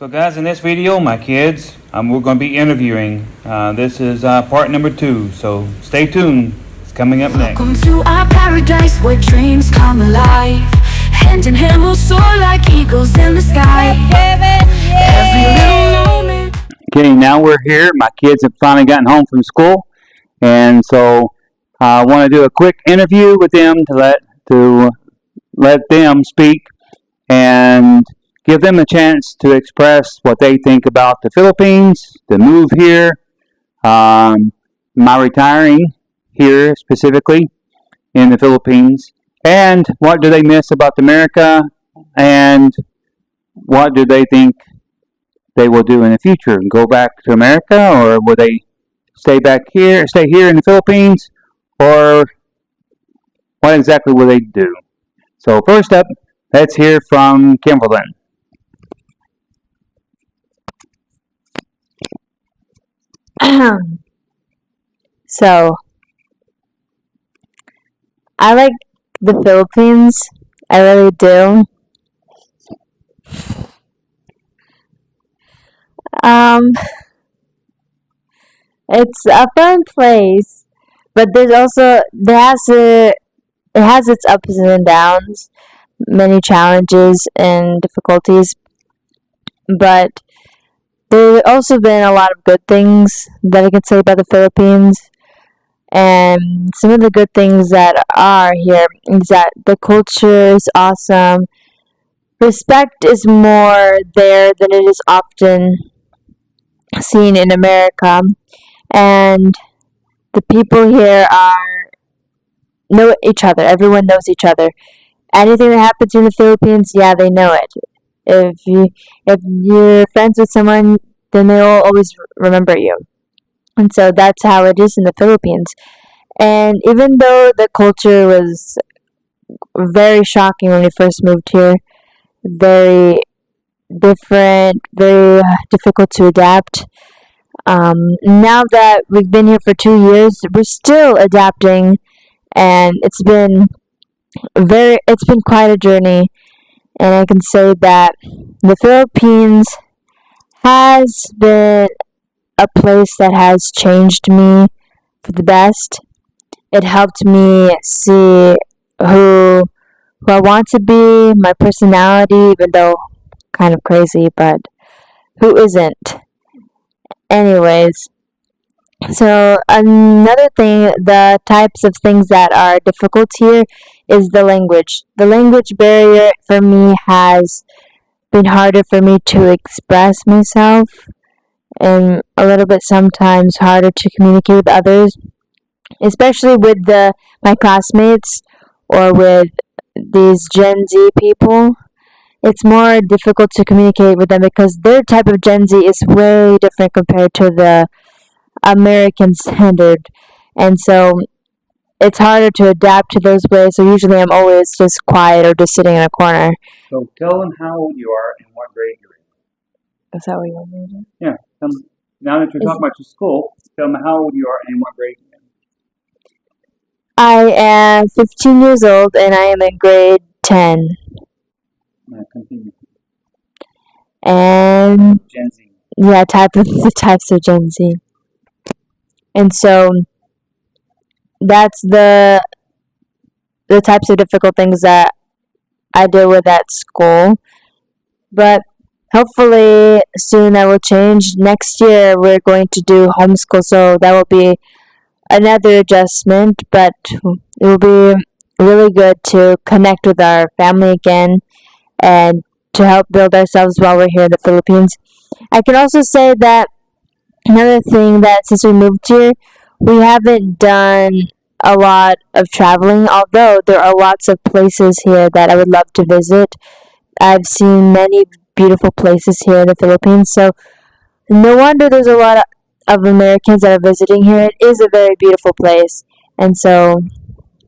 So guys, in this video, my kids, we're going to be interviewing. This is part number 2, so stay tuned. It's coming up next. Welcome to our paradise where dreams come alive. Hand in hand we'll soar like eagles in the sky. Every little moment. Okay, now we're here. My kids have finally gotten home from school, and so I want to do a quick interview with them to let them speak and give them a chance to express what they think about the Philippines, the move here, my retiring here specifically in the Philippines, and what do they miss about America, and what do they think they will do in the future? Go back to America, or will they stay here in the Philippines, or what exactly will they do? So first up, let's hear from Kimberlyn. So, I like the Philippines. I really do. It's a fun place, but it has its ups and downs, many challenges and difficulties, but there's also been a lot of good things that I can say about the Philippines. And some of the good things that are here is that the culture is awesome. Respect is more there than it is often seen in America. And the people here know each other. Everyone knows each other. Anything that happens in the Philippines, yeah, they know it. If you're friends with someone, then they'll always remember you. And so that's how it is in the Philippines. And even though the culture was very shocking when we first moved here, very different, very difficult to adapt, now that we've been here for 2 years, we're still adapting, and it's been quite a journey. And I can say that the Philippines has been a place that has changed me for the best. It helped me see who I want to be, my personality, even though kind of crazy, but who isn't? Anyways, so another thing, the types of things that are difficult here is the language. The language barrier for me has been harder for me to express myself, and a little bit sometimes harder to communicate with others, especially with my classmates or with these Gen Z people. It's more difficult to communicate with them because their type of Gen Z is way different compared to the American standard, and so it's harder to adapt to those ways. So usually I'm always just quiet or just sitting in a corner. So tell them how old you are and what grade you're in. Is that what you want me to do? Yeah. Now that you're talking about your school, tell them how old you are and what grade you're in. I am 15 years old and I am in grade 10. Yeah, continue. And Gen Z. yeah, the types of Gen Z. And so that's the types of difficult things that I deal with at school. But hopefully soon that will change. Next year we're going to do homeschool, so that will be another adjustment, but it will be really good to connect with our family again and to help build ourselves while we're here in the Philippines. I can also say that another thing, that since we moved here, we haven't done a lot of traveling, although there are lots of places here that I would love to visit. I've seen many beautiful places here in the Philippines, so no wonder there's a lot of Americans that are visiting here. It is a very beautiful place, and so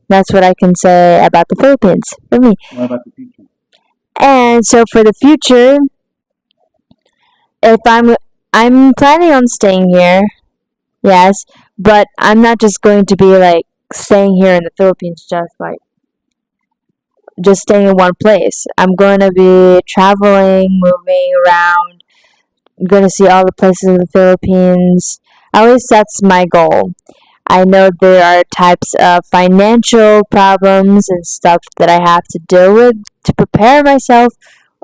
that's what I can say about the Philippines for me. What about the future? And so for the future, if I'm planning on staying here, yes, but I'm not just going to be like staying here in the Philippines, just staying in one place. I'm going to be traveling, moving around, gonna see all the places in the Philippines. At least that's my goal. I know there are types of financial problems and stuff that I have to deal with to prepare myself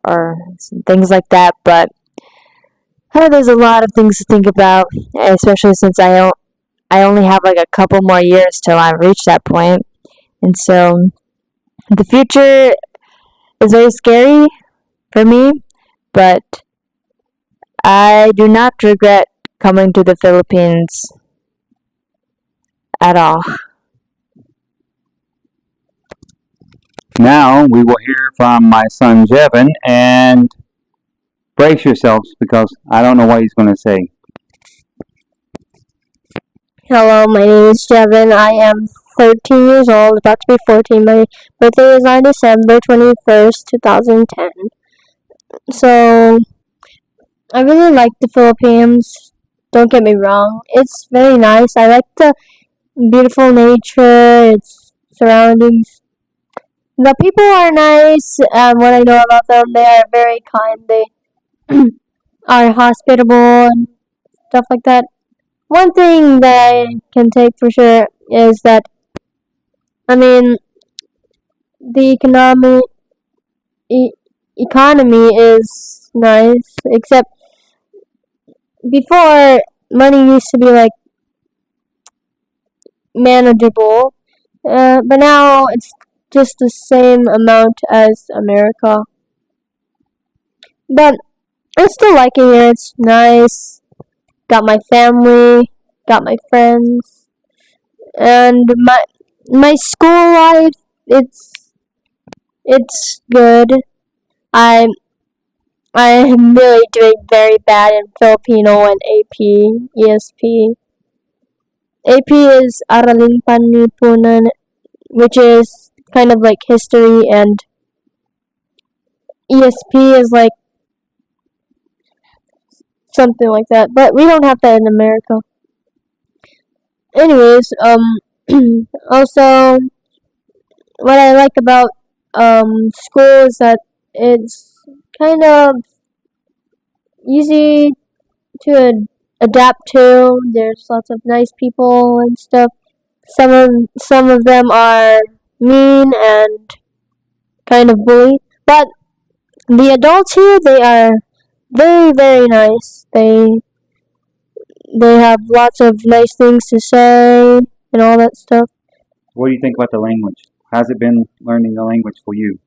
or some things like that, but there's a lot of things to think about, especially since I only have like a couple more years till I reach that point. And so the future is very scary for me, but I do not regret coming to the Philippines at all. Now we will hear from my son Jevin, and brace yourselves because I don't know what he's going to say. Hello, my name is Jevin. I am 13 years old, about to be 14. My birthday is on December 21st, 2010. So, I really like the Philippines. Don't get me wrong. It's very nice. I like the beautiful nature, its surroundings. The people are nice, and what I know about them, they are very kind. They are hospitable and stuff like that. One thing that I can take for sure is that, I mean, the economy is nice, except before money used to be like manageable, but now it's just the same amount as America. But I still like it here. It's nice. Got my family, got my friends, and my school life. It's good. I'm I'm really doing very bad in Filipino and AP, ESP. AP is Araling Panlipunan, which is kind of like history, and ESP is like something like that. But we don't have that in America. Anyways, also what I like about school is that it's kind of easy to adapt to. There's lots of nice people and stuff. Some of them are mean and kind of bully, but the adults here, they are very nice. They have lots of nice things to say and all that stuff. What do you think about the language? How's it been learning the language for you?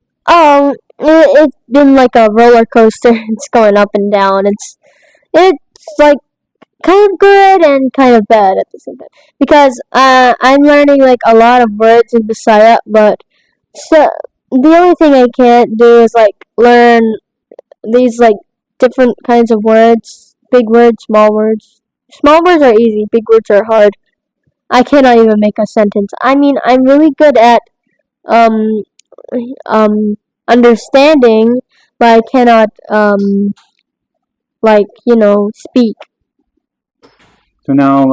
It's been like a roller coaster. It's going up and down. It's like kind of good and kind of bad at the same time, because I'm learning like a lot of words in Bisaya, but so the only thing I can't do is like learn these like different kinds of words, big words, small words. Small words are easy, big words are hard. I cannot even make a sentence. I mean, I'm really good at um understanding, but I cannot speak. So now,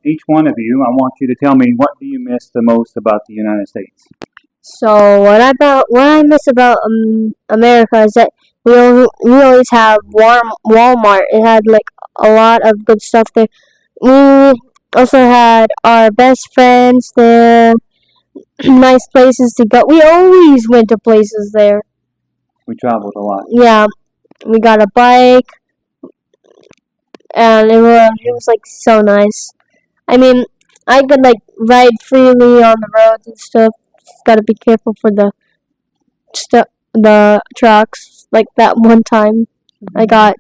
each one of you, I want you to tell me what do you miss the most about the United States? So what I miss about America is that we always have Walmart. It had like a lot of good stuff there. We also had our best friends there. Nice places to go. We always went to places there. We traveled a lot. Yeah, we got a bike, and it was like so nice. I mean, I could like ride freely on the roads and stuff. Just gotta be careful for the trucks. Like that one time, I got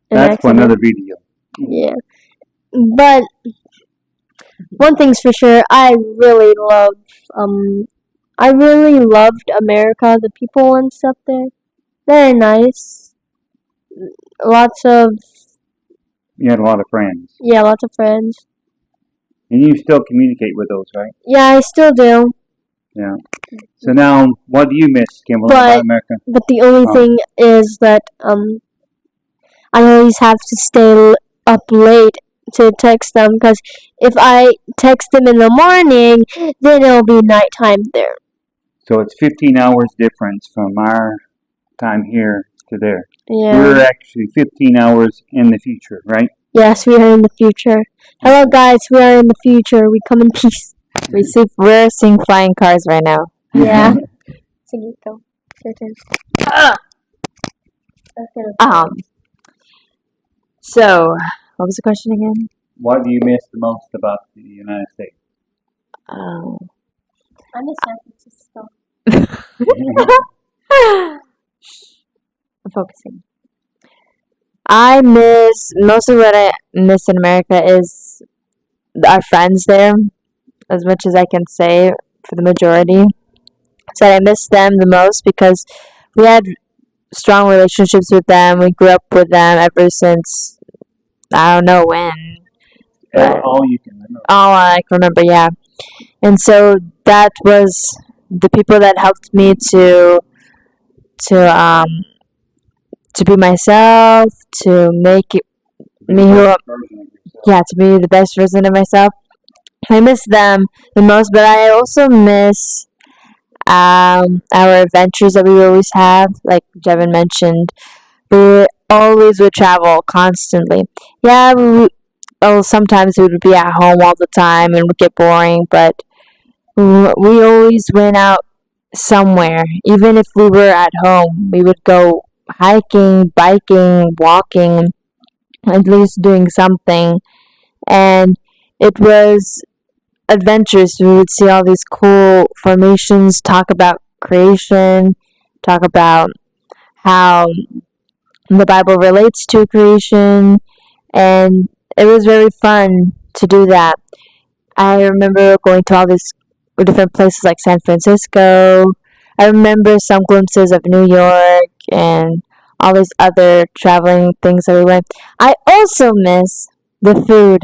an That's for accident. another video. Yeah, but one thing's for sure, I really loved America. The people and stuff there, very nice. Lots of You had a lot of friends. lots of friends. And you still communicate with those, right? Yeah, I still do. Yeah. So now, what do you miss, Kimberly, about America? But the only Oh. thing is that I always have to stay up late to text them, because if I text them in the morning, then it'll be nighttime there. So it's 15 hours difference from our time here to there. Yeah. We're actually 15 hours in the future, right? Yes, we are in the future. Hello, guys. We are in the future. We come in peace. We're seeing flying cars right now. Yeah. Sige, go. Your turn. So, what was the question again? What do you miss the most about the United States? I miss San Francisco. I'm focusing. I miss most of what I miss in America is our friends there, as much as I can say for the majority. So I miss them the most because we had strong relationships with them. We grew up with them ever since I don't know when. But All you can remember. all I can remember, yeah. And so that was the people that helped me to to be myself, to make me who to be the best version of myself. I miss them the most, but I also miss our adventures that we always have. Like Jevin mentioned, we always would travel constantly. Yeah, sometimes we would be at home all the time and it would get boring, but we always went out somewhere. Even if we were at home, we would go hiking, biking, walking, at least doing something. And it was adventures. We would see all these cool formations, talk about creation, talk about how the Bible relates to creation, and it was very fun to do that. I remember going to all these different places like San Francisco. I remember some glimpses of New York and all these other traveling things that we went. I also miss the food.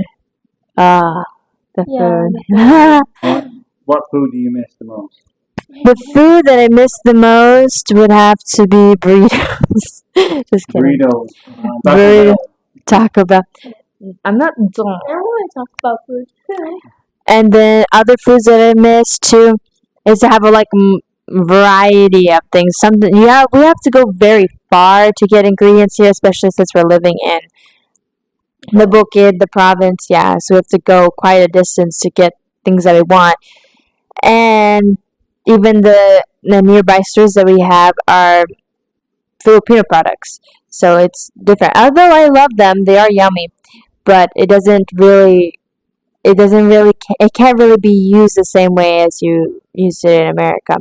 The food. What food do you miss the most? The food that I miss the most would have to be burritos. Just kidding. Burritos. Burrito. Taco Bell. I'm not dumb. I don't want to talk about food. And then other foods that I miss too is to have a variety of things. Something we have to go very far to get ingredients here, especially since we're living in the Bukid, the province. Yeah, so we have to go quite a distance to get things that we want. And even the nearby stores that we have are Filipino products, so it's different. Although I love them, they are yummy, but it can't really be used the same way as you use it in America.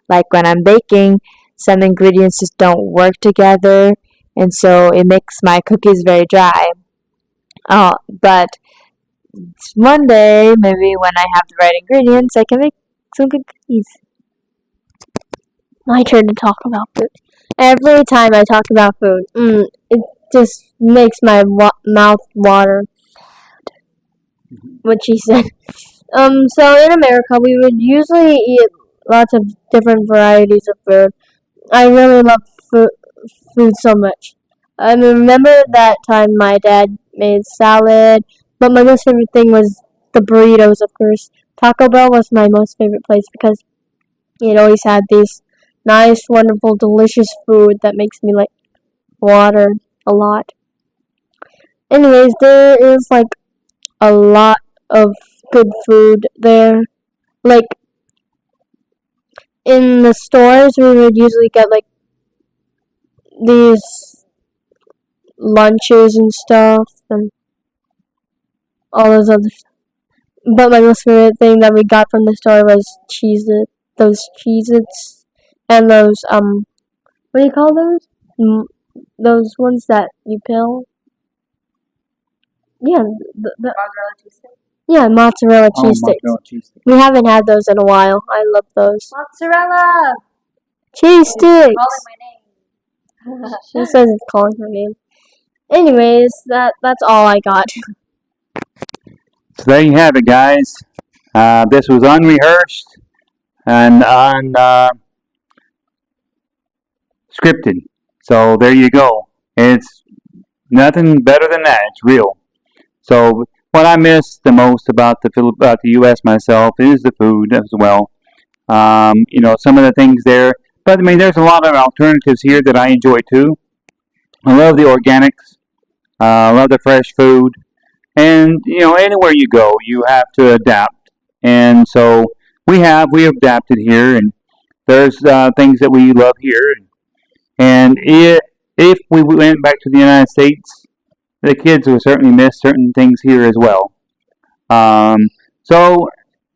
Like when I'm baking, some ingredients just don't work together, and so it makes my cookies very dry. But one day, maybe when I have the right ingredients, I can make some good cookies. My turn to talk about food. Every time I talk about food, it just makes my mouth water. What she said. So in America, we would usually eat lots of different varieties of food. I really love food so much. I remember that time my dad made salad, but my most favorite thing was the burritos, of course. Taco Bell was my most favorite place because it always had these nice, wonderful, delicious food that makes me like water a lot. Anyways, there is like a lot of good food there. Like in the stores, we would usually get like these lunches and stuff and all those other stuff. But my most favorite thing that we got from the store was those Cheez-Its, and those, what do you call those? Those ones that you peel? Yeah, Mozzarella cheese stick. yeah, mozzarella cheese sticks. Mozzarella cheese sticks. We haven't had those in a while. I love those. Mozzarella. Cheese sticks! Calling my name. She says it's calling her name. Anyways, that's all I got. So there you have it, guys. This was unrehearsed and unscripted. So there you go. It's nothing better than that. It's real. So what I miss the most about the U.S. myself is the food as well. Some of the things there. But I mean, there's a lot of alternatives here that I enjoy too. I love the organics. I love the fresh food. And, anywhere you go, you have to adapt. And so we adapted here, and there's things that we love here. And if we went back to the United States, the kids would certainly miss certain things here as well. So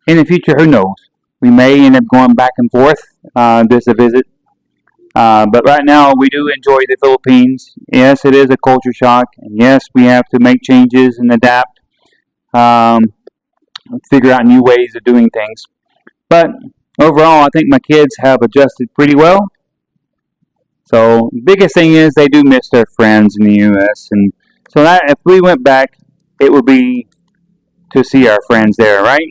in the future, who knows? We may end up going back and forth just to visit. But right now, we do enjoy the Philippines. Yes, it is a culture shock, and yes, we have to make changes and adapt, figure out new ways of doing things. But overall, I think my kids have adjusted pretty well. So the biggest thing is they do miss their friends in the U.S. And so that if we went back, it would be to see our friends there, right?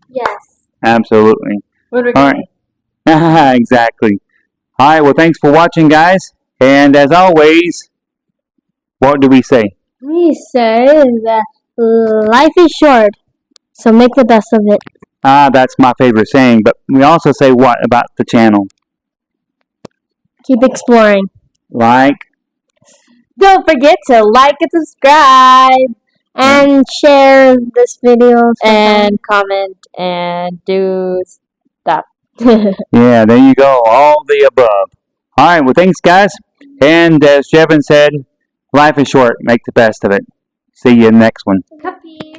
Yes. Absolutely. What are we All right. Exactly. All right. Well, thanks for watching, guys. And as always, what do we say? We say that life is short, so make the best of it. That's my favorite saying. But we also say what about the channel? Keep exploring. Like. Don't forget to like and subscribe And share this video. and comment and do stuff. Yeah, there you go. All the above. All right. Well, thanks, guys. And as Jevin said, life is short. Make the best of it. See you in the next one. Copy.